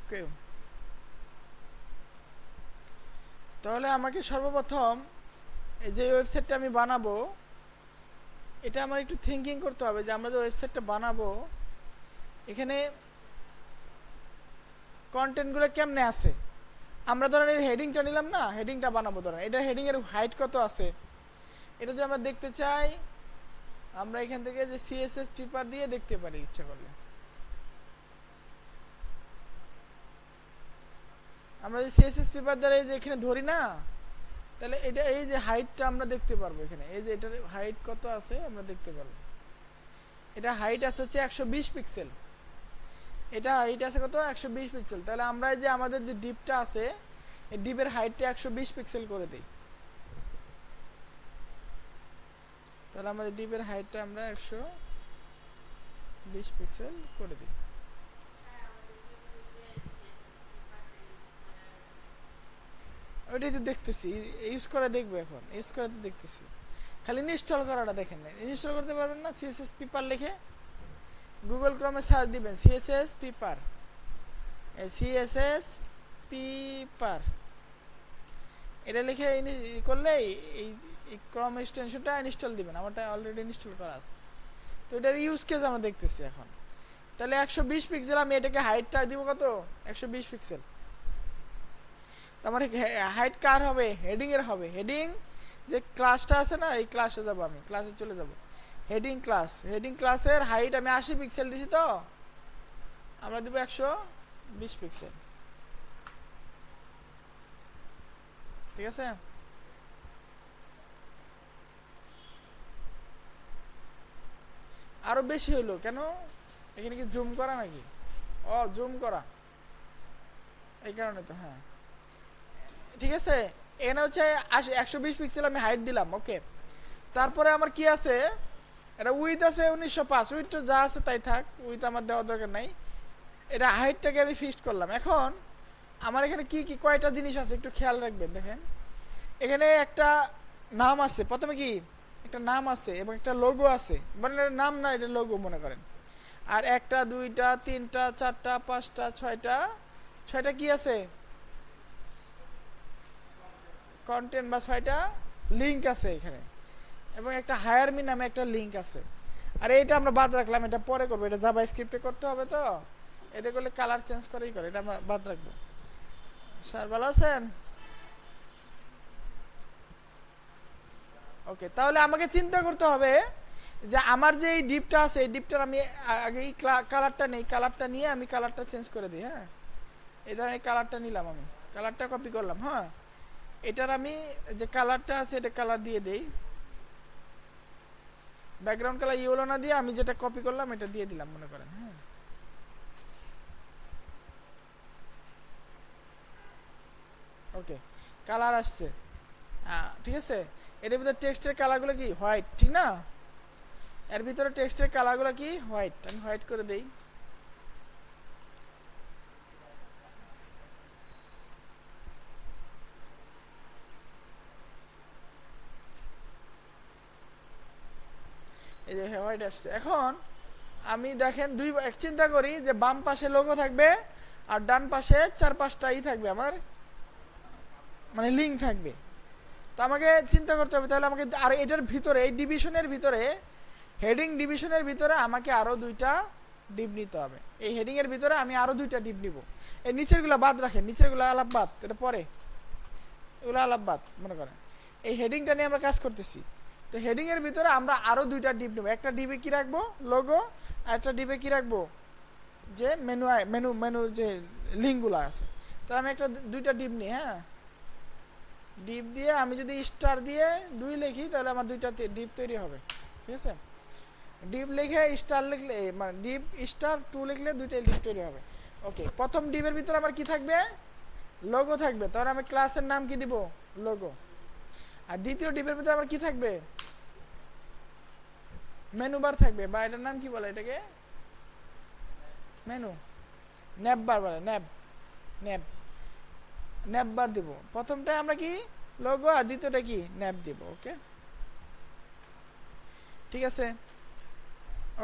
ওকে, তাহলে আমাকে সর্বপ্রথম এই যে ওয়েবসাইটটা আমি বানাবো, এটা আমার একটু থিঙ্কিং করতে হবে যে আমরা যে ওয়েবসাইটটা বানাবো এখানে কন্টেন্টগুলো কেমনে আছে। আমরা ধরেন এই হেডিংটা নিলাম না, হেডিংটা বানাবো, ধরেন এটা হেডিং এর হাইট কত আছে এটা যদি আমরা দেখতে চাই, আমরা এখান থেকে যে সিএসএস পেপার দিয়ে দেখতে পারি ইচ্ছা করলে। আমরা যে সিএসএস পেপার দ্বারা এই যে এখানে ধরি না, তাহলে এটা এই যে হাইটটা আমরা দেখতে পারবো এখানে, এই যে এটার হাইট কত আছে আমরা দেখতে পারবো। এটা হাইট আছে হচ্ছে 120 পিক্সেল, এটা হাইট আছে কত 120 পিক্সেল। তাহলে আমরা এই যে আমাদের যে ডিপটা আছে এই ডিপের হাইটটা 120 পিক্সেল করে দিই। তাহলে আমাদের ডিপের হাইটটা আমরা 120 পিক্সেল করে দিই। ওইটাই তো দেখতেছি, ইউজ করে দেখবো, এখন ইউজ করে তো দেখতেছি, খালি ইনস্টল করাটা দেখেন না। ইনস্টল করতে পারবেন না, সিএসএস পেপার লিখে গুগল ক্রমে সার্চ দিবেন সিএসএস পেপার, সিএসএস পেপার এটা লিখে করলে এই ক্রম এক্সটেনশনটা ইনস্টল দিবেন। আমারটা অলরেডি ইনস্টল করা আছে, তো এটার ইউজ কেস আমরা দেখতেছি এখন। তাহলে 120 পিক্সেল, আমি এটাকে হাইটটা দিব কত 120 পিক্সেল। আমার হাইট কার হবে, হেডিং এর হবে। হেডিং যে ক্লাসটা আছে না, এই ক্লাসে যাব, আমি ক্লাসে চলে যাব, হেডিং ক্লাস, হেডিং ক্লাসের হাইট আমি 80 পিক্সেল দিছি, তো আমরা দিব 120 পিক্সেল। ঠিক আছে, আরো বেশি হইলো কেন, এখানে কি জুম করা নাকি? ও জুম করা, এই কারণে তো। হ্যাঁ ঠিক আছে, এখানে হচ্ছে 120 পিক্সেল আমি হাইট দিলাম। ওকে, তারপরে আমার কি আছে, এটা উইথ আছে 1905, উইথ তো যা আছে তাই থাক, উইথ আমার দেওয়ার দরকার নাই। এটা হাইটটাকে আমি ফিক্সড করলাম। এখন আমার এখানে কি কি কয়টা জিনিস আছে একটু খেয়াল রাখবেন। দেখেন এখানে একটা নাম আছে, প্রথমে কি একটা নাম আছে এবং একটা লোগো আছে, মানে এটা নাম না, এটা লোগো মনে করেন। আর একটা দুইটা তিনটা চারটা পাঁচটা ছয়টা, ছয়টা কি আছে কন্টেন্ট বা ছয়টা লিঙ্ক আছে এখানে, এবং একটা হায়ার মি নামে একটা লিঙ্ক আছে। আর এইটা আমরা বাদ রাখলাম, এটা পরে করবো, এটা জাভা স্ক্রিপ্টে করতে হবে, তো এতে করলে কালার চেঞ্জ করেই করে, এটা আমরা বাদ রাখবো। স্যার ভালো আছেন? ওকে, তাহলে আমাকে চিন্তা করতে হবে যে আমার যে এই ডিপটা আছে এই ডিপটার আমি আগে এই কালারটা নেই, কালারটা নিয়ে আমি কালারটা চেঞ্জ করে দিই। হ্যাঁ, এই ধরনের কালারটা নিলাম, আমি কালারটা কপি করলাম। হ্যাঁ, এটার আমি যে কালারটা আছে এটা কালার দিয়ে দেই, ব্যাকগ্রাউন্ড কালার ইয়েলো না দিয়ে আমি যেটা কপি করলাম এটা দিয়ে দিলাম মনে করেন। হ্যাঁ, ওকে, কালার আসছে। ঠিক আছে, এর ভিতরে টেক্সটের কালারগুলো কি হোয়াইট, ঠিক না? এর ভিতরে টেক্সটের কালারগুলো কি হোয়াইট, আমি হোয়াইট করে দেই। এই যে হোয়াইট আসছে। এখন আমি দেখেন এক চিন্তা করি যে বাম পাশে লোগো থাকবে আর ডান পাশে চার পাঁচটাই থাকবে আমার, মানে লিঙ্ক থাকবে। তো আমাকে চিন্তা করতে হবে তাহলে আমাকে, আর এটার ভিতরে এই ডিভিশনের ভিতরে, হেডিং ডিভিশনের ভিতরে আমাকে আরো দুইটা ডিপ নিতে হবে। এই হেডিং এর ভিতরে আমি আরো দুইটা ডিপ নিব। এই নিচের গুলা বাদ রাখেন, নিচের গুলা আলাপ বাদ, এটা পরে, এগুলো আলাপ বাদ মনে করেন। এই হেডিংটা নিয়ে আমরা কাজ করতেছি, তো হেডিং এর ভিতরে আমরা আরো দুইটা ডিপ নেব। একটা ডিপে কি রাখবো লোগো, আর একটা ডিপে কি রাখবো যে মেনু, মেনু মেনু যে লিঙ্কগুলো আছে। তাহলে আমি একটা দুইটা ডিপ নিই। হ্যাঁ, ডিপ দিয়ে আমি যদি স্টার দিয়ে 2 লিখি তাহলে আমার দুইটা ডিপ তৈরি হবে। ঠিক আছে, ডিপ লিখে স্টার লিখলে, মানে ডিপ স্টার 2 লিখলে দুইটা ডিপ তৈরি হবে। ওকে, প্রথম ডিপের ভিতরে আমার কি থাকবে, লোগো থাকবে, তাহলে আমি ক্লাসের নাম কি দিব, লোগো। আর দ্বিতীয় ডিপের ভিতরে আমার কি থাকবে, মেনু বার থাকবে, বা এটার নাম কি বলে এটাকে, মেনু, ন্যাব বার বলে, ন্যাব, ন্যাব, ন্যাব বার দিব। প্রথমটা আমরা কি লোগো, আর দ্বিতীয়টা কি ন্যাব দিব। ওকে, ঠিক আছে,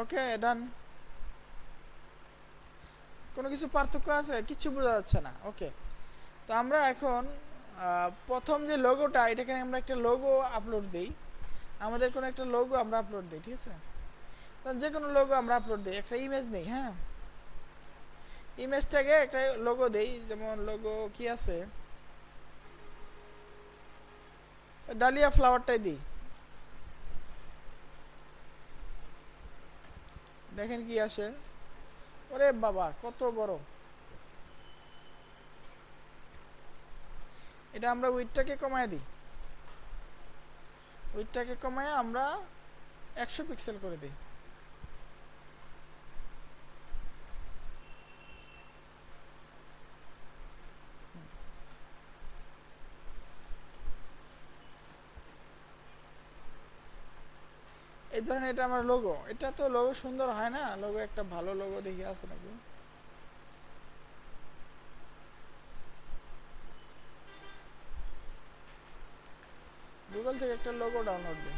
ওকে ডান। কোনো কিছু পার্থক্য আছে? কিচ্ছু বোঝা যাচ্ছে না। ওকে, তো আমরা এখন প্রথম যে লোগোটা, এটাকে আমরা একটা লোগো আপলোড দিই। আমাদের কোনো একটা লোগো আমরা আপলোড দিই, ঠিক আছে? তো যে কোনো লোগো আমরা আপলোড দিই, একটা ইমেজ নেই। হ্যাঁ, ইমেজটাকে একটা লোগো দেই। যেমন লোগো কি আছে, ডালিয়া ফ্লাওয়ারটাই দিই। দেখেন কি আসে। ওরে বাবা, কত বড়! এটা আমরা উইডটাকে কমায় দিই। উইডটাকে কমায় আমরা 100 পিক্সেল করে দিই। এই ধরেন এটা আমার লোগো। এটা তো লোগো সুন্দর হয় না? লোগো একটা ভালো লোগো দেখি আছে নাকি। গুগল থেকে একটা লোগো ডাউনলোড দিই।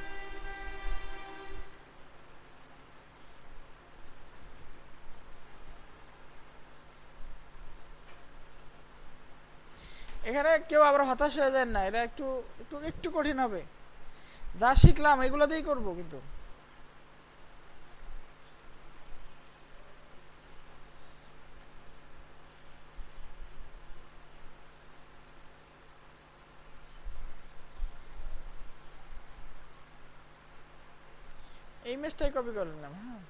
এখানে কেউ আবার হতাশ হয়ে যায় না, এটা একটু একটু একটু কঠিন হবে। যা শিখলাম এগুলো দিয়েই করবো কিন্তু। এই ইমেজটাই কপি করে নিলাম। হ্যাঁ,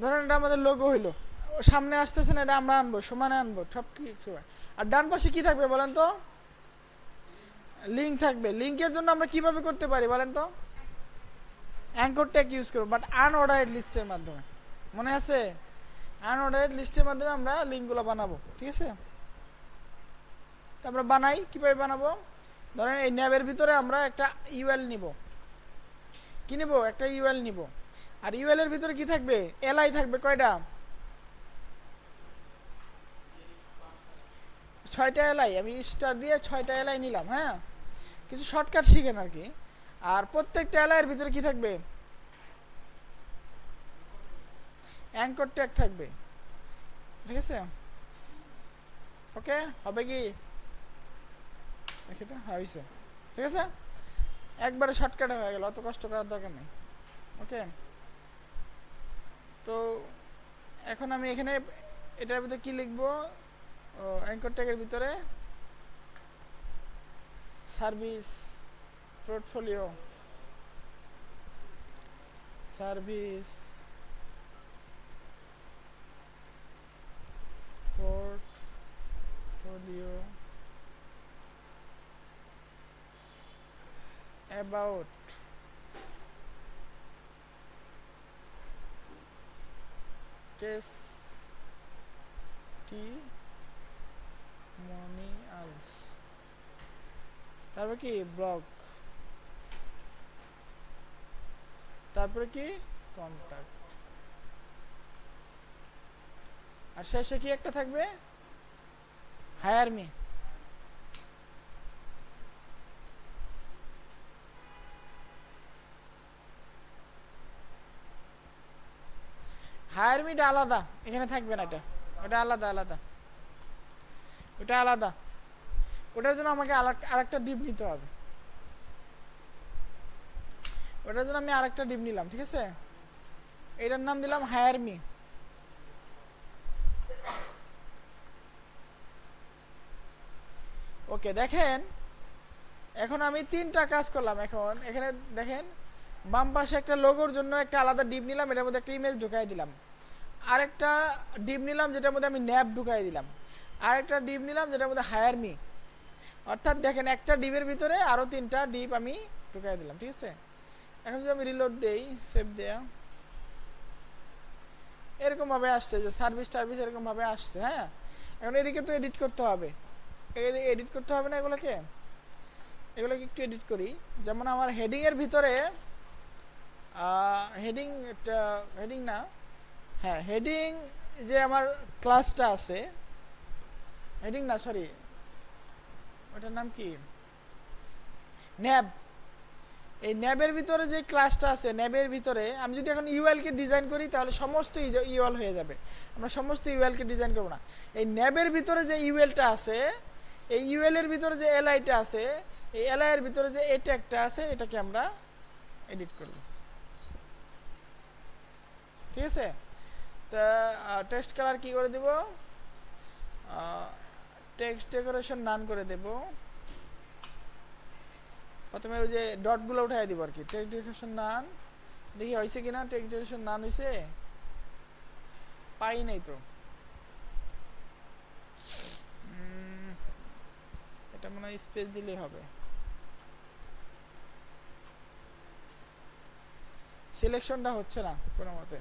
ধরেন এটা আমাদের লোগো হইলো। সামনে আসতেছে না, এটা আমরা আনবো, সমানে আনবো সব কিছু। আর ডান পাশে কি থাকবে বলেন তো? লিঙ্ক থাকবে। লিঙ্কের জন্য আমরা কিভাবে করতে পারি বলেন তো? অ্যাঙ্কর ট্যাগ ইউজ করবো, বাট আনঅর্ডারেড লিস্টের মাধ্যমে। মনে আছে? আনঅর্ডারেড লিস্টের মাধ্যমে আমরা লিঙ্কগুলো বানাবো, ঠিক আছে? তো আমরা বানাই, কিভাবে বানাবো? ধরেন এই ন্যাবের ভিতরে আমরা একটা ইউএল নিব। কি নিব? একটা ইউএল নিব। আর ইউএল এর ভিতরে কি থাকবে? এলআই থাকবে কয়টা? 6টা এলআই। আমি স্টার দিয়ে 6টা এলআই নিলাম। হ্যাঁ, কিছু শর্টকাট শিখেন আর কি। আর প্রত্যেকটা এলআই এর ভিতরে কি থাকবে? অ্যাঙ্কর ট্যাগ থাকবে, ঠিক আছে? ওকে, হবে কি? দেখি তো, হয়েছে। ঠিক আছে, একবারে শর্টকাটে হয়ে গেল, অত কষ্ট করার দরকার নেই। ওকে, তো এখন আমি এখানে এটার ভিতরে কি লিখবো? অ্যাঙ্কর ট্যাগের ভিতরে service portfolio, service portfolio about testimonials, তারপর কি ব্লগ, তারপরে কি কন্টাক্ট, আর শেষে কি একটা থাকবে? Higher me. হায়ার মিটা আলাদা, এখানে থাকবে না। এটা ওটা আলাদা আলাদা, ওটা আলাদা। ওটার জন্য আমাকে আরেকটা ডিপ নিতে হবে। ওটার জন্য আমি আরেকটা ডিপ নিলাম, ঠিক আছে? এটার নাম দিলাম হায়ার মি। ওকে, দেখেন এখন আমি 3টা কাজ করলাম। এখন এখানে দেখেন বাম পাশে একটা লোগোর জন্য একটা আলাদা ডিপ নিলাম, এটার মধ্যে একটা ইমেজ ঢুকাই দিলাম। আরেকটা ডিপ নিলাম যেটার মধ্যে আমি ন্যাপ ঢুকাই দিলাম। আরেকটা ডিপ নিলাম যেটার মধ্যে হায়ার মি। অর্থাৎ দেখেন একটা ডিপের ভিতরে আরো 3টা ডিপ আমি ঢুকাই দিলাম, ঠিক আছে? এখন যদি আমি রিলোড দেই, সেভ দেয়া, এরকম ভাবে আসছে যে সার্ভিস টার্ভিস এরকম ভাবে আসছে। হ্যাঁ, এখন এদিকে তো এডিট করতে হবে। এডিট করতে হবে না এগুলোকে? এগুলোকে একটু এডিট করি। যেমন আমার হেডিং এর ভিতরে হেডিং, হেডিং না, হ্যাঁ হেডিং, যে আমার ক্লাসটা আছে হেডিং না, সরি, ওটার নাম কি, ন্যাব। এই ন্যাবের ভিতরে যে ক্লাসটা আছে, ন্যাবের ভিতরে আমি যদি এখন ইউএল কে ডিজাইন করি তাহলে সমস্ত ইউএল হয়ে যাবে। আমরা সমস্ত ইউএল কে ডিজাইন করব না। এই ন্যাবের ভিতরে যে ইউএলটা আছে, এই ইউএল এর ভিতরে যে এলআইটা আছে, এই এলআই এর ভিতরে যে এই ট্যাগটা আছে, এটাকে আমরা এডিট করব। ঠিক আছে? তা টেক্সট কালার কি করে দেব, টেক্সট ডেকোরেশন নান করে দেব। প্রথমে ওই যে ডটগুলো উঠাই দিব আর কি, টেক্সট ডেকোরেশন নান। দেখি হয়েছে কিনা, টেক্সট ডেকোরেশন নান হয়েছে, পাই নাই তো। এটা মনে হয় স্পেস দিলেই হবে। সিলেকশনটা হচ্ছে না কোনো মতে।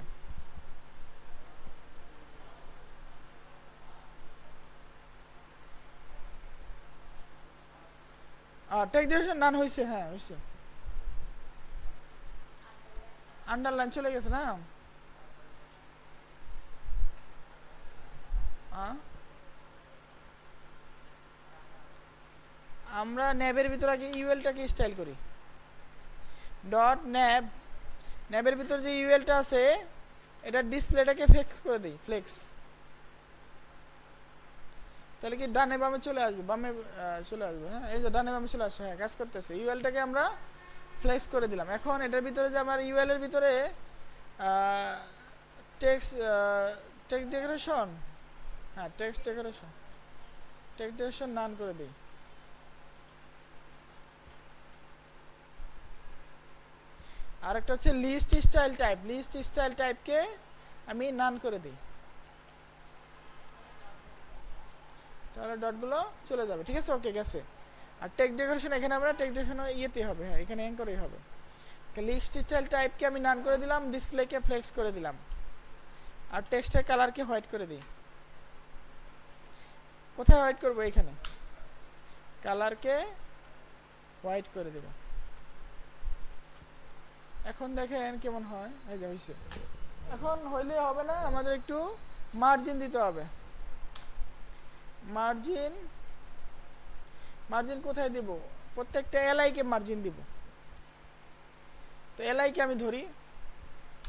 টেক্সট ডেকোরেশন নান হয়েছে, হ্যাঁ হয়েছে। আন্ডারলাইন চলে গেছে না? আমরা ন্যাবের ভিতরে আগে ইউএলটাকে স্টাইল করি। ডট ন্যাব, ন্যাবের ভিতরে যে ইউএলটা আছে এটা ডিসপ্লেটাকে ফ্লেক্স করে দিই, ফ্লেক্স। তাহলে কি ডানে বামে চলে আসবে, বামে চলে আসবে। হ্যাঁ, এই যে ডানে বামে চলে আসছে, হ্যাঁ কাজ করতেছে। ইউএলটাকে আমরা ফ্লেক্স করে দিলাম। এখন এটার ভিতরে যে আমার ইউএল এর ভিতরে টেক্সট টেক্সট ডেকোরেশন, হ্যাঁ টেক্সট ডেকোরেশন নান করে দিই। আর একটা হচ্ছে list style type, list style টাইপকে আমি নান করে দিই, তাহলে ডটগুলো চলে যাবে। ঠিক আছে, ওকে গেছে। আর টেক্সট ডেকোরেশন এখানে আমরা টেক্সট ডেকোরেশন ইয়েতে হবে, হ্যাঁ এখানে অ্যাঙ্করেই হবে। লিস্ট স্টাইল টাইপকে আমি নান করে দিলাম, ডিসপ্লেকে ফ্লেক্স করে দিলাম, আর টেক্সটের কালারকে হোয়াইট করে দিই। কোথায় হোয়াইট করব, এখানে কালারকে হোয়াইট করে দেব। এখন দেখেন কেমন হয়, এই যে হইছে। এখন হইলে হবে না, আমাদের একটু মার্জিন দিতে হবে। মার্জিন, মার্জিন কোথায় দিব, প্রত্যেকটা এলআই কে মার্জিন দিব। তো এলআই কে আমি ধরি,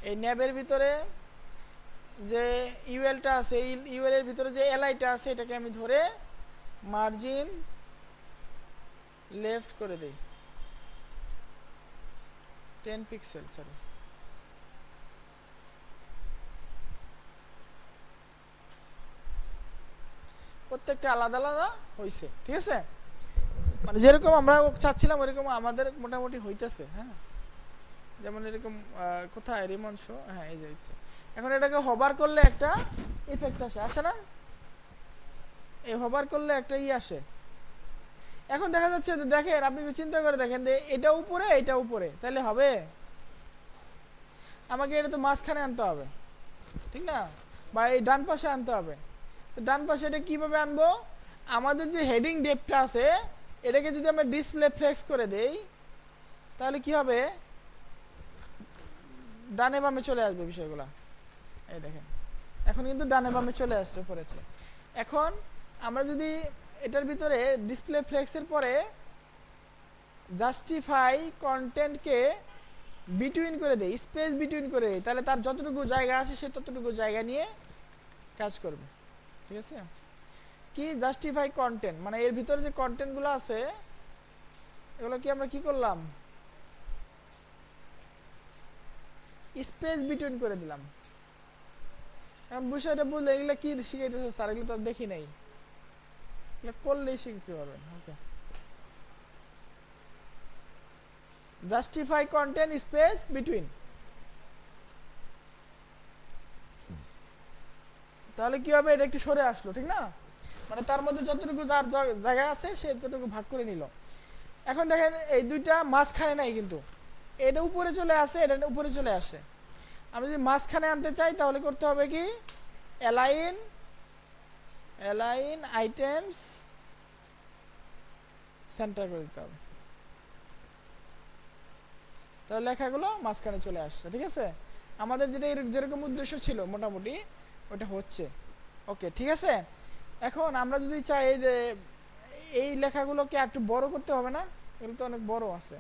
এই ন্যাবের ভিতরে যে ইউএলটা আছে, এই ইউএল এর ভিতরে যে এলআইটা আছে এটাকে আমি ধরে মার্জিন লেফট করে দেই 10 পিক্সেল, সরি। প্রত্যেকটা আলাদা আলাদা হইছে। ঠিক আছে, মানে যেরকম আমরা চাচ্ছিলাম ওইরকম আমাদের মোটামুটি হইতেছে। হ্যাঁ, যেমন এরকম কোথায় রিমন শো, হ্যাঁ এই যে হচ্ছে। এখন এটাকে হবার করলে একটা ইফেক্ট আসে, আসে না? এই হবার করলে একটা আসে। এখন দেখা যাচ্ছে, দেখেন আপনি চিন্তা করে দেখেন যে এটা উপরে, এটা উপরে, তাহলে হবে? আমাকে এটা তো মাঝখানে আনতে হবে, ঠিক না? বা এই ডান পাশে আনতে হবে। তো ডান পাশে এটা কিভাবে আনবো? আমাদের যে হেডিং ডেপটা আছে এটাকে যদি আমরা ডিসপ্লে ফ্লেক্স করে দেই তাহলে কি হবে, ডানে বামে চলে আসবে বিষয়গুলো। এই দেখেন এখন কিন্তু ডানে বামে চলে আসছে, পড়েছে। এখন আমরা যদি এটার ভিতরে ডিসপ্লে ফ্লেক্সের পরে জাস্টিফাই কন্টেন্টকে বিটুইন করে দেই, স্পেস বিটুইন করে দেই, তাহলে তার যতটুকু জায়গা আছে সে ততটুকু জায়গা নিয়ে কাজ করবে। ঠিক আছে, কি জাস্টিফাই কন্টেন্ট মানে এর ভিতরে যে কন্টেন্টগুলো আছে এগুলো কি আমরা কি করলাম, স্পেস বিটুইন করে দিলাম। এখন বিষয়টা বুঝলে এগুলো কি শিখাইতেছে স্যার, এগুলো তো দেখি নাই, এগুলো করলেই শিখতে পারবেন। ওকে, জাস্টিফাই কন্টেন্ট স্পেস বিটুইন, তাহলে কি হবে, এটা একটু সরে আসলো, ঠিক না? মানে তার মধ্যে যতটুকু যার জায়গা আছে সে ততটুকু ভাগ করে নিল। এখন দেখেন এই দুইটা মাঝখানে নাই, কিন্তু এটা উপরে চলে আসে, এটা উপরে চলে আসে। আমি যদি মাঝখানে আনতে চাই তাহলে করতে হবে কি, অ্যালাইন, অ্যালাইন আইটেমস সেন্টার করে দিতে হবে, তাহলে লেখাগুলো মাঝখানে চলে আসছে। ঠিক আছে, আমাদের যেটা যেরকম উদ্দেশ্য ছিল মোটামুটি ওটা হচ্ছে। ওকে, ঠিক আছে। এখন আমরা যদি চাই যে এই লেখাগুলোকে একটু বড় করতে হবে না, এগুলো তো অনেক বড় আছে।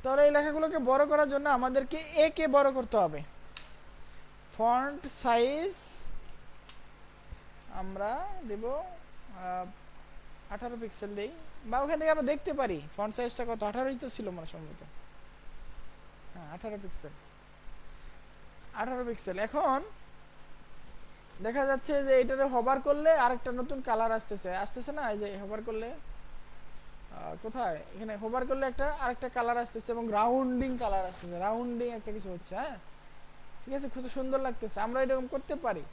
তাহলে এই লেখাগুলোকে বড় করার জন্য আমাদেরকে এ কে বড় করতে হবে। ফন্ট সাইজ আমরা দেব 18 পিক্সেল দেই, বা ওখান থেকে আমরা দেখতে পারি ফন্ট সাইজটা কত। 18ই তো ছিল মানে সম্ভবত। হ্যাঁ 18 পিক্সেল, 18 পিক্সেল। এখন দেখা যাচ্ছে যে এটারে হভার করলে আরেকটা নতুন কালার আসতেছে, আসতেছে না? এই যে হভার করলে কোথায়, এখানে হোভার করলে একটা আরেকটা কালার আসতেছে এবং রাউন্ডিং কালার আসতেছে, রাউন্ডিং একটা কিছু হচ্ছে। হ্যাঁ ঠিক আছে, খুব সুন্দর লাগতেছে। আমরা এরকম করতে পারি,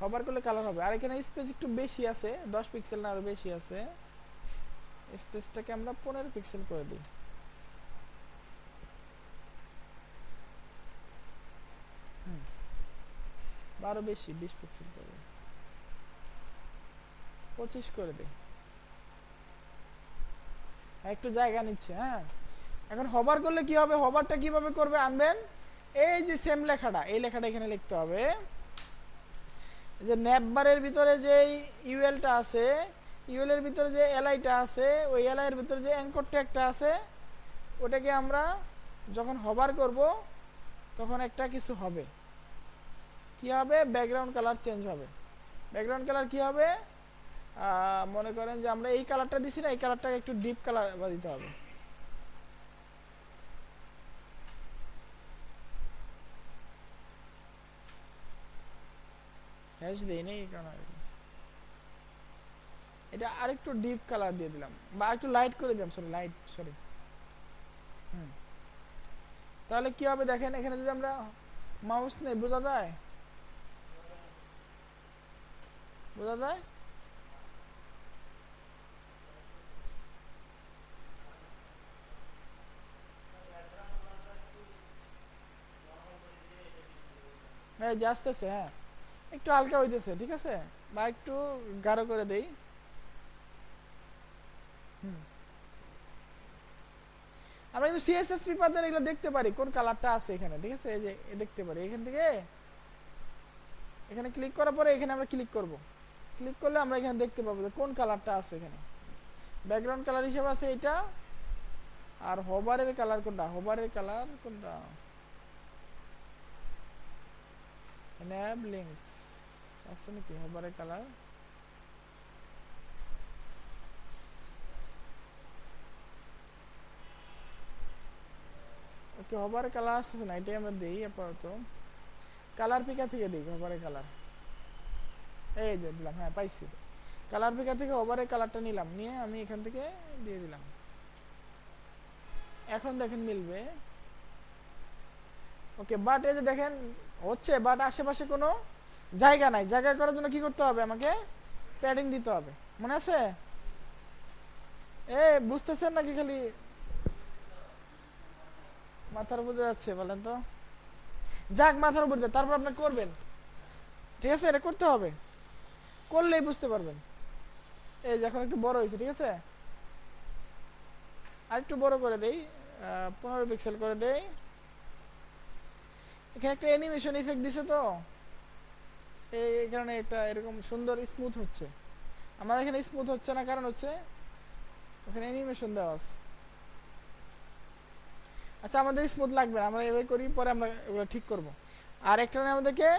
হোভার করলে কালার হবে। আর এখানে স্পেস একটু বেশি আছে, 10 পিক্সেল না আরো বেশি আছে। স্পেসটাকে আমরা 15 পিক্সেল করে দিই। আরো বেশি 20 পিক্সেল করে দিই, 25 করে দিই। একটু জায়গা নিচ্ছে। হ্যাঁ এখন হভার করলে কি হবে, হভারটা কিভাবে করবে, আনবেন এই যে সেম লেখাটা, এই লেখাটা এখানে লিখতে হবে। যে ন্যাপবারের ভিতরে যে ইউএলটা আছে, ইউএল এর ভিতরে যে এলআইটা আছে, ওই এলআই এর ভিতরে যে অ্যাঙ্কর ট্যাগটা আছে, ওটাকে আমরা যখন হভার করব তখন একটা কিছু হবে। কি হবে, ব্যাকগ্রাউন্ড কালার চেঞ্জ হবে। ব্যাকগ্রাউন্ড কালার কি হবে, মনে করেন যে আমরা এই কালারটা দিছি না, এই কালারটাকে একটু ডিপ কালার দিতে হবে। হ্যাশ দেই নেই কারণ এটা আরেকটু ডিপ কালার দিয়ে দিলাম, বা একটু লাইট করে দিলাম, সরি লাইট, সরি। তাহলে কি হবে দেখেন, এখানে যদি আমরা মাউস নেই, বোঝা যায়, বোঝা যায়। হ্যাঁ যে আসতেছে, হ্যাঁ একটু হালকা হইতেছে, ঠিক আছে, বা একটু গাঢ় করে দেই। আমরা কিন্তু সিএসএস পেপার দ্বারা এগুলো দেখতে পারি কোন কালারটা আছে এখানে, ঠিক আছে। এই যে দেখতে পারি এখান থেকে, এখানে ক্লিক করার পরে এখানে আমরা ক্লিক করব। ক্লিক করলে আমরা এখানে দেখতে পাবো যে কোন কালারটা আছে এখানে। ব্যাকগ্রাউন্ড কালার হিসেবে আছে এটা, আর হোভারের কালার কোনটা, হোভারের কালার কোনটা, ন্যাব লিঙ্কস আছে নাকি হোভারের কালার। ওকে হোভারের কালার আসতেছে না, এটাই আমরা দেই আপাতত। কালার পিকার থেকে দিই হোভারের কালার, এই যে দিলাম, হ্যাঁ পাইছি। কালার পিকার থেকে হোভারের কালারটা নিলাম, নিয়ে আমি এখান থেকে দিয়ে দিলাম। এখন দেখেন মিলবে। ওকে, বাট এই যে দেখেন হচ্ছে, বাট আশেপাশে কোনো জায়গা নাই। জায়গা করার জন্য কি করতে হবে, আমাকে প্যাডিং দিতে হবে, মনে আছে? এ বুঝতেছেন নাকি খালি মাথার উপর দিয়ে যাচ্ছে বলেন তো? যাক মাথার উপর দিয়ে, তারপর আপনি করবেন, ঠিক আছে, এটা করতে হবে, করলেই বুঝতে পারবেন। এই যে এখন একটু বড় হয়েছে, ঠিক আছে, আর একটু বড় করে দেই, 15 পিক্সেল করে দেই। এখানে একটা অ্যানিমেশন ইফেক্ট দিছে তো, এই কারণে একটা এরকম সুন্দর স্মুথ হচ্ছে। আমাদের এখানে স্মুথ হচ্ছে না, কারণ হচ্ছে ওখানে অ্যানিমেশন দেওয়া আছে। আচ্ছা আমাদের স্মুথ লাগবে না, আমরা এভাবে করি, পরে আমরা এগুলো ঠিক করব। আর একটা আমাদেরকে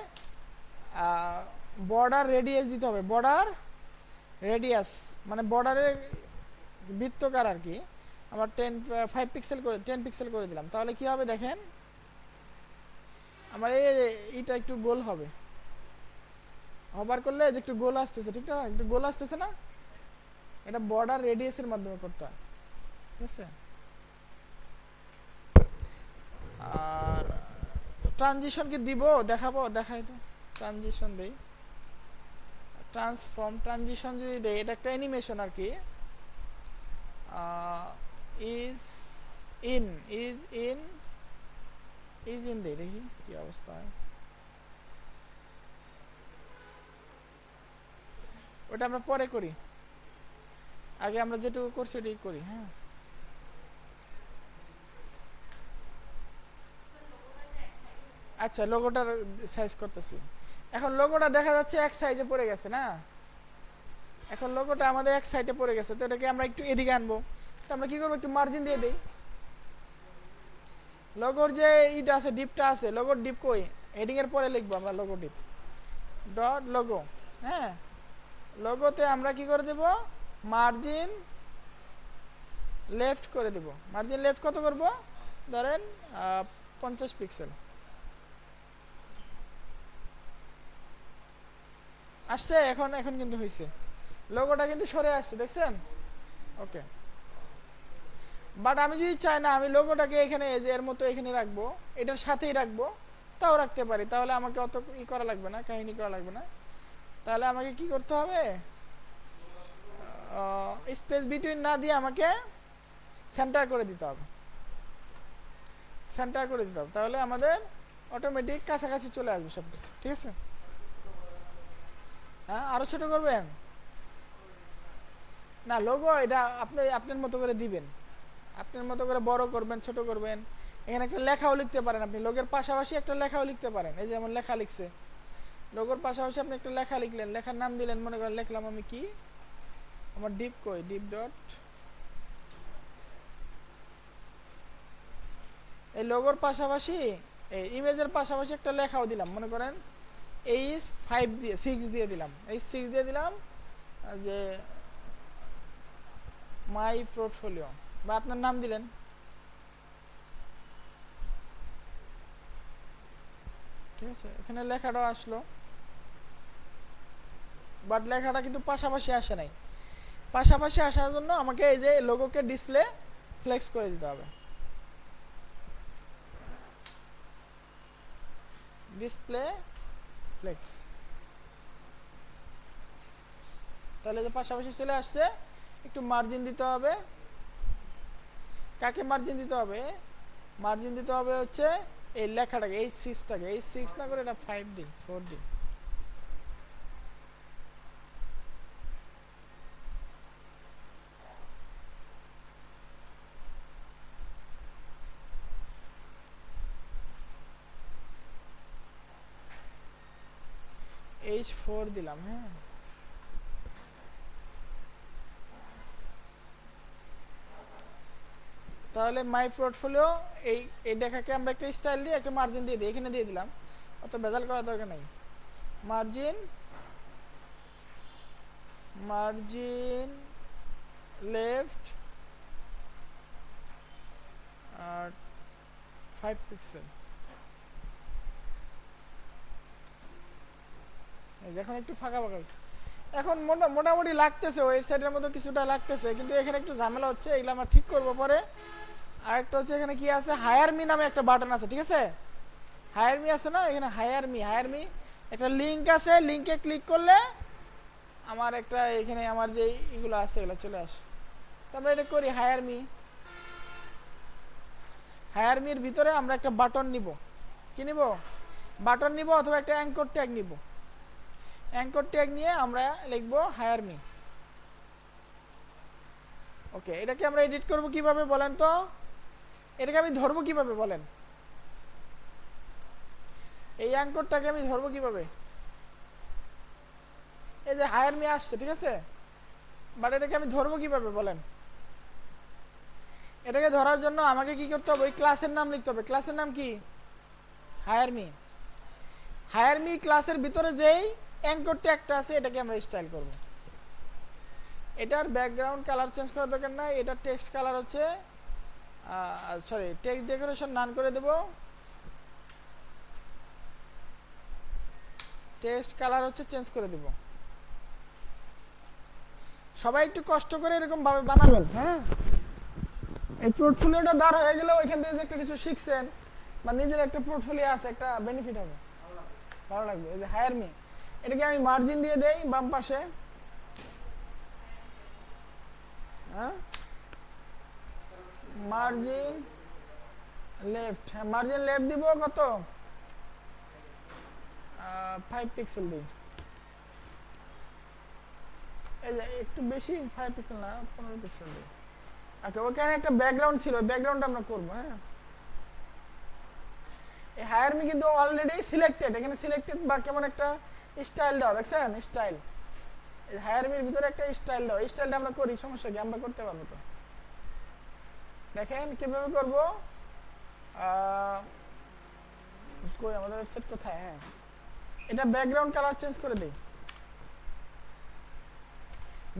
বর্ডার রেডিয়াস দিতে হবে, বর্ডার রেডিয়াস মানে বর্ডারের বৃত্তকার আর কি। আমরা 5 পিক্সেল করে 10 পিক্সেল করে দিলাম, তাহলে কি হবে দেখেন, আমার এইটা একটু গোল হবে। হবার করলে যে একটু গোল আসতেছে, ঠিক না, একটু গোল আসতেছে না? এটা বর্ডার রেডিয়াসের মাধ্যমে করতে হয়, ঠিক আছে। আর ট্রানজিশন কি দিব, দেখাবো, দেখাই তো। ট্রানজিশন দেই, ট্রান্সফর্ম ট্রানজিশন যদি দেই, এটা একটা অ্যানিমেশন আর কি। Is in is in is in দেই, দেখি কি অবস্থা হয়। ওটা আমরা পরে করি। আগে আমরা যেটুকু করছি ওটাই করি। হ্যাঁ, আচ্ছা লোগোটার সাইজ করতেছি। এখন লোগোটা দেখা যাচ্ছে এক সাইজে পড়ে গেছে না, এখন লোগোটা আমাদের এক সাইডে পড়ে গেছে, তো এটাকে আমরা একটু এদিকে আনবো। তো আমরা কি করবো, একটু মার্জিন দিয়ে দিই। লোগোর যে ইটা আছে, ডিপটা আছে, লোগোর ডিপ কই, হেডিং এর পরে লিখবো আমরা লোগো ডিপ ডট লোগো। হ্যাঁ, লোগোতে আমরা কি করে দেব, মার্জিন লেফট করে দেব। মার্জিন লেফট কত করব, ধরেন 50 পিক্সেল আসছে। এখন এখন কিন্তু হয়েছে, লোগোটা কিন্তু সরে আসছে, দেখছেন? ওকে, বাট আমি যদি চাই না আমি লোগোটাকে এখানে যে এর মতো এখানে রাখবো, এটার সাথেই রাখবো, তাও রাখতে পারি। তাহলে আমাকে অত ই করা লাগবে না, কাহিনী করা লাগবে না। তাহলে আমাকে কি করতে হবে, স্পেস বিটুইন না দিয়ে আমাকে সেন্টার করে দিতে হবে, সেন্টার করে দিতে হবে। তাহলে আমাদের অটোমেটিক কাছাকাছি চলে আসবে সব কিছু, ঠিক আছে? হ্যাঁ, আরো ছোট করবেন না লোগো, এটা আপনি আপনার মতো করে দিবেন, আপনার মতো করে বড় করবেন, ছোট করবেন। এখানে একটা লেখাও লিখতে পারেন, আপনি লোগোর পাশাপাশি একটা লেখাও লিখতে পারেন। এই যেমন লেখা লিখছে, লোগোর পাশাপাশি আপনি একটা লেখা লিখলেন, লেখার নাম দিলেন, মনে করেন লিখলাম আমি কি, আমার ডিপ কই, ডিপ ডট, এই লোগোর পাশাপাশি এই ইমেজের পাশাপাশি একটা লেখাও দিলাম, মনে করেন H5 দিয়ে 6 দিয়ে দিলাম, H6 দিয়ে দিলাম, যে মাই পোর্টফোলিও, বা আপনার নাম দিলেন। ঠিক আছে, এখানে লেখাটাও আসলো, বাট লেখাটা কিন্তু পাশাপাশি আসে নাই। পাশাপাশি আসার জন্য আমাকে এই যে লোগোকে ডিসপ্লে ফ্লেক্স করে দিতে হবে, ডিসপ্লে ফ্লেক্স। তাহলে যে পাশাপাশি চলে আসছে, একটু মার্জিন দিতে হবে। কাকে মার্জিন দিতে হবে, মার্জিন দিতে হবে হচ্ছে এই লেখাটাকে, এই 6টাকে, এই 6 না করে এটা 5 দিন, 4 দিন। H4 দিলাম। হ্যাঁ, তাহলে মাই পোর্টফোলিও, এই এই লেখাকে আমরা একটা স্টাইল দিয়ে একটা মার্জিন দিয়ে দিই, এখানে দিয়ে দিলাম, অত ভেজাল করার দরকার নাই। মার্জিন, মার্জিন লেফট আর 5 পিক্সেল। এখন একটু ফাঁকা ফাঁকা হয়েছে, এখন মোটামুটি লাগতেছে, ওয়েবসাইটের মতো কিছুটা লাগতেছে, কিন্তু এখানে একটু ঝামেলা হচ্ছে, এগুলো আমরা ঠিক করবো পরে। আরেকটা হচ্ছে এখানে কি আছে, হায়ার মি নামে একটা বাটন আছে, ঠিক আছে? হায়ার মি আছে না, এখানে হায়ার মি, হায়ার মি একটা লিঙ্ক আছে, লিঙ্কে ক্লিক করলে আমার একটা এখানে আমার যে এগুলো আছে এগুলো চলে আসে। তো আমরা এটা করি, হায়ার মি, হায়ার মির ভিতরে আমরা একটা বাটন নিব। কি নিব, বাটন নিব, অথবা একটা অ্যাঙ্কর ট্যাগ নিব। অ্যাঙ্কর ট্যাগ নিয়ে আমরা লিখবো হায়ার মি। ওকে, এটাকে আমরা এডিট করব কিভাবে বলেন তো, এটাকে আমি ধরবো কিভাবে বলেন, এই অ্যাঙ্করটাকে আমি ধরবো কিভাবে? এই যে হায়ার মি আসছে, ঠিক আছে, বাট এটাকে আমি ধরবো কিভাবে বলেন? এটাকে ধরার জন্য আমাকে কি করতে হবে, ওই ক্লাসের নাম লিখতে হবে। ক্লাসের নাম কি, হায়ার মি। হায়ার মি ক্লাসের ভিতরে যেই অ্যাঙ্কর ট্যাগটা আছে এটাকে আমরা স্টাইল করব। এটার ব্যাকগ্রাউন্ড কালার চেঞ্জ করার দরকার নাই, এটার টেক্সট কালার হচ্ছে সরি, টেক্সট ডেকোরেশন নান করে দেব, টেক্সট কালার হচ্ছে চেঞ্জ করে দেব। সবাই একটু কষ্ট করে এরকম ভাবে বানাবেন। হ্যাঁ, এই পোর্টফোলিওটা দাঁড় হয়ে গেলে ওইখান থেকে যে একটা কিছু শিখছেন বা নিজের একটা পোর্টফোলিও আছে, একটা বেনিফিট হবে, ভালো লাগবে। এই যে হায়ার মি, এটাকে আমি মার্জিন দিয়ে দেই বাম পাশে। হ্যাঁ, মার্জিন লেফট, হ্যাঁ মার্জিন লেফট দিব কত, 5 পিক্সেল দিই। এই যে একটু বেশি 5 পিক্সেল না 15 পিক্সেল দিই। ওকে, ওখানে একটা ব্যাকগ্রাউন্ড ছিল, ব্যাকগ্রাউন্ড আমরা করব। হ্যাঁ, এই হায়ার মি কিন্তু অলরেডি সিলেক্টেড, এখানে সিলেক্টেড বা কেমন একটা স্টাইল দাও, দেখছেন স্টাইল, এই হায়ার মির ভিতরে একটা স্টাইল দাও, এই স্টাইলটা আমরা করি, সমস্যা কি, আমরা করতে পারবো তো। দেখেন কিভাবে করব, কই আমাদের ওয়েবসাইট কোথায়, হ্যাঁ এটা ব্যাকগ্রাউন্ড কালার চেঞ্জ করে দেই,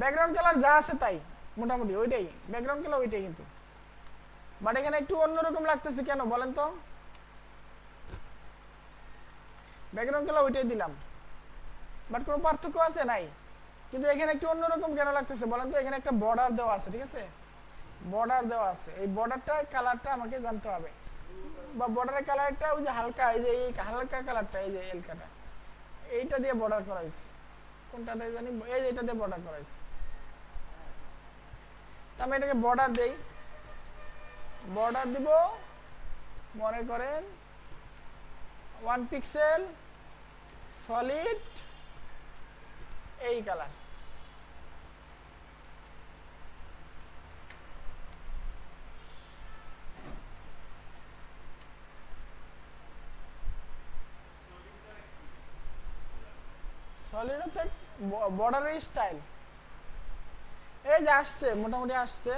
ব্যাকগ্রাউন্ড কালার যা আছে তাই মোটামুটি ওইটাই ব্যাকগ্রাউন্ড কালার ওইটাই, কিন্তু বাট এখানে একটু অন্যরকম লাগতেছে কেন বলেন তো, ব্যাকগ্রাউন্ড কালার ওইটাই দিলাম বাট কোনো পার্থক্য আছে নাই, কিন্তু এখানে একটু অন্যরকম কেন লাগতেছে বলেন তো, এখানে একটা বর্ডার দেওয়া আছে, ঠিক আছে বর্ডার দেওয়া আছে, এই বর্ডারটা কালারটা আমাকে জানতে হবে, বা বর্ডারের কালারটা ওই যে হালকা, এই যে এই হালকা কালারটা, এই যে এলকাটা এইটা দিয়ে বর্ডার করা হয়েছে, কোনটা দিয়ে জানি, এই যে এটা দিয়ে বর্ডার করা হয়েছে, তো আমি এটাকে বর্ডার দেই, বর্ডার দিব মনে করেন 1 পিক্সেল সলিড এই কালার, সলিড হতে বর্ডারের স্টাইল এই যে আসছে, মোটামুটি আসছে,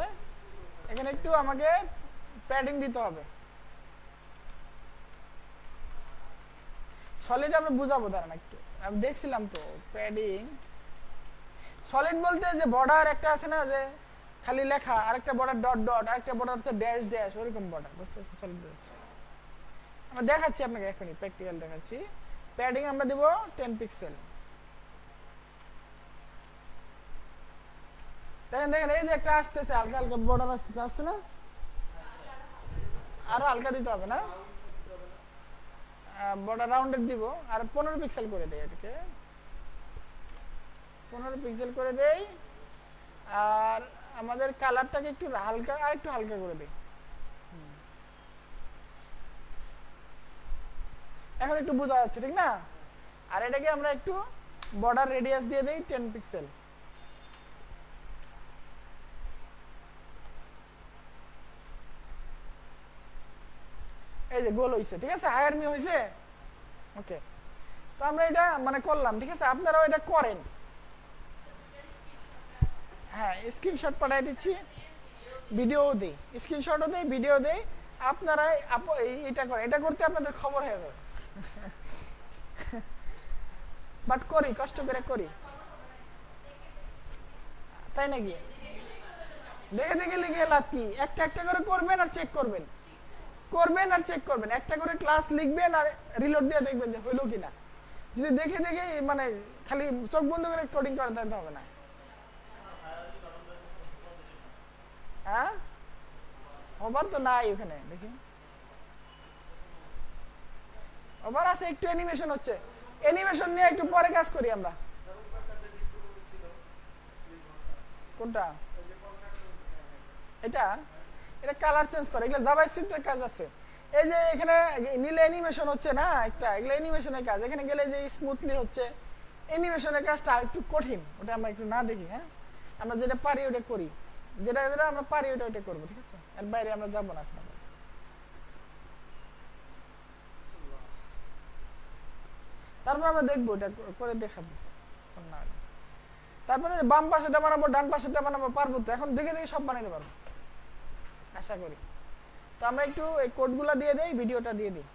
এখানে একটু আমাকে প্যাডিং দিতে হবে, সলিড আমরা বুঝাবো দাঁড়ান একটু, আমি দেখছিলাম তো প্যাডিং, সলিড বলতে যে বর্ডার একটা আছে না, যে খালি লেখা, আরেকটা বর্ডার ডট ডট, আরেকটা বর্ডার হচ্ছে ড্যাশ ড্যাশ, ওরকম বর্ডার, বুঝতে পারছেন, সলিড বলছে। আমরা দেখাচ্ছি আপনাকে এখনই প্র্যাকটিক্যাল দেখাচ্ছি, প্যাডিং আমরা দেব 10 পিক্সেল, দেখেন দেখেন এই যে একটা আসতেছে, হালকা হালকা বর্ডার আসতেছে, আসছে না, আরো হালকা দিতে হবে না, বর্ডার রাউন্ডেড দিব, আর 15 পিক্সেল করে দেই, এটাকে 15 পিক্সেল করে দেই, আর আমাদের কালারটাকে একটু হালকা, আর একটু হালকা করে দেই, এখন একটু বোঝা যাচ্ছে ঠিক না, আর এটাকে আমরা একটু বর্ডার রেডিয়াস দিয়ে দেই 10 পিক্সেল, এই যে গোল হইছে, ঠিক আছে হায়ার মি হইছে, ওকে, তো আমরা এটা মানে করলাম, ঠিক আছে আপনারাও এটা করেন, হ্যাঁ স্ক্রিনশট পাঠিয়ে দিচ্ছি, ভিডিও দেই, স্ক্রিনশটও দেই, ভিডিও দেই, আপনারা এটা করেন, এটা করতে আপনাদের খবর হয়ে যাবে, বাট করি, কষ্ট করে করি, তাই নাকি, দেখে দেখে লিখে লাভ কি, একটা একটা করে করবেন আর চেক করবেন, করবেন আর চেক করবেন, একটা করে ক্লাস লিখবেন আর রিলোড দিয়ে দেখবেন যে হইলো কিনা, যদি দেখে দেখে মানে খালি চোখ বন্ধ করে কোডিং করেন তাহলে হবে না, হ্যাঁ ওভার তো নাই ওখানে, দেখি ওভার আছে, একটু অ্যানিমেশন হচ্ছে, অ্যানিমেশন নিয়ে একটু পরে কাজ করি আমরা, কোনটা এটা, এটা কালার চেঞ্জ করে, এগুলো জাভাস্ক্রিপ্টের কাজ আছে, এই যে এখানে নীলে অ্যানিমেশন হচ্ছে না একটা, এগুলো অ্যানিমেশনের কাজ, এখানে গেলে যে স্মুথলি হচ্ছে, অ্যানিমেশনের কাজটা একটু কঠিন, ওটা আমরা একটু না দেখি, হ্যাঁ আমরা যেটা পারি ওটা করি, যেটা যেটা আমরা পারি ওটা ওটা করবো, ঠিক আছে এর বাইরে আমরা যাবো না এখন, তারপর আমরা দেখবো এটা করে দেখাবো, তারপরে বাম পাশেটা বানাবো, ডান পাশেটা বানাবো, পারবো তো, এখন দেখে দেখে সব বানাইতে পারবো আশা করি, তো আমরা একটু এই কোডগুলো দিয়ে দেই, ভিডিওটা দিয়ে দিই।